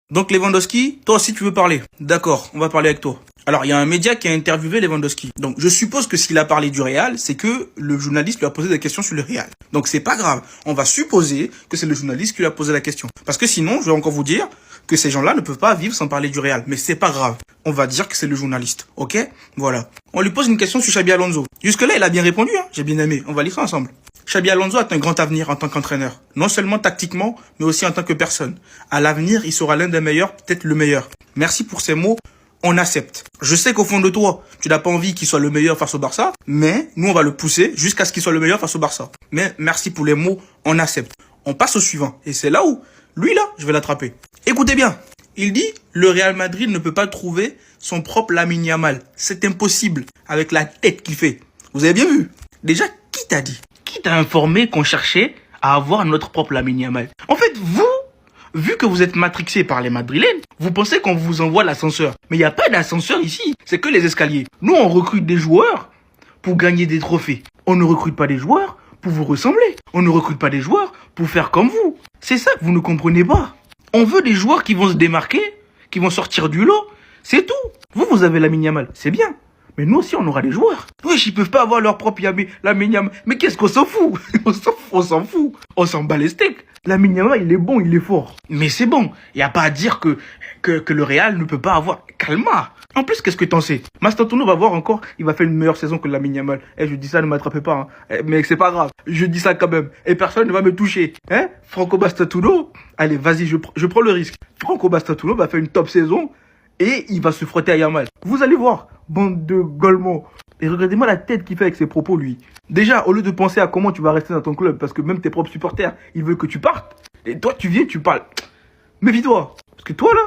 Donc Lewandowski, toi aussi tu veux parler. D'accord, on va parler avec toi. Alors il y a un média qui a interviewé Lewandowski. Donc je suppose que s'il a parlé du Real, c'est que le journaliste lui a posé des questions sur le Real. Donc c'est pas grave. On va supposer que c'est le journaliste qui lui a posé la question. Parce que sinon, je vais encore vous dire que ces gens-là ne peuvent pas vivre sans parler du Real. Mais c'est pas grave. On va dire que c'est le journaliste. Ok? Voilà. On lui pose une question sur Xabi Alonso. Jusque-là, il a bien répondu. Hein. J'ai bien aimé. On va lire ça ensemble. Xabi Alonso a un grand avenir en tant qu'entraîneur. Non seulement tactiquement, mais aussi en tant que personne. À l'avenir, il sera l'un des meilleurs, peut-être le meilleur. Merci pour ces mots. On accepte. Je sais qu'au fond de toi, tu n'as pas envie qu'il soit le meilleur face au Barça, mais nous, on va le pousser jusqu'à ce qu'il soit le meilleur face au Barça. Mais merci pour les mots, on accepte. On passe au suivant. Et c'est là où, lui là, je vais l'attraper. Écoutez bien. Il dit, le Real Madrid ne peut pas trouver son propre Lamine Yamal. C'est impossible avec la tête qu'il fait. Vous avez bien vu? Déjà, qui t'a dit? Qui t'a informé qu'on cherchait à avoir notre propre Lamine Yamal? En fait, vous, vu que vous êtes matrixé par les Madrilènes, vous pensez qu'on vous envoie l'ascenseur. Mais il n'y a pas d'ascenseur ici, c'est que les escaliers. Nous, on recrute des joueurs pour gagner des trophées. On ne recrute pas des joueurs pour vous ressembler. On ne recrute pas des joueurs pour faire comme vous. C'est ça que vous ne comprenez pas. On veut des joueurs qui vont se démarquer, qui vont sortir du lot. C'est tout. Vous avez Lamine Yamal, c'est bien. Mais nous aussi, on aura des joueurs. Wesh, ils peuvent pas avoir leur propre Lamine Yamal. Mais qu'est-ce qu'on s'en fout? On s'en fout. On s'en bat les steaks. Lamine Yamal, il est bon, il est fort. Mais c'est bon. Il n'y a pas à dire que le Real ne peut pas avoir... Calma. En plus, qu'est-ce que t'en sais? Mastantuono va voir encore, il va faire une meilleure saison que Lamine Yamal. Je dis ça, ne m'attrapez pas. Hein. Mais c'est pas grave. Je dis ça quand même. Et personne ne va me toucher. Hein? Franco Mastantuono, allez, vas-y, je prends le risque. Franco Mastantuono va faire une top saison et il va se frotter à Yamal. Vous allez voir, bande de golemons. Et regardez-moi la tête qu'il fait avec ses propos, lui. Déjà, au lieu de penser à comment tu vas rester dans ton club, parce que même tes propres supporters, ils veulent que tu partes. Et toi, tu viens, tu parles. Méfie-toi. Parce que toi, là,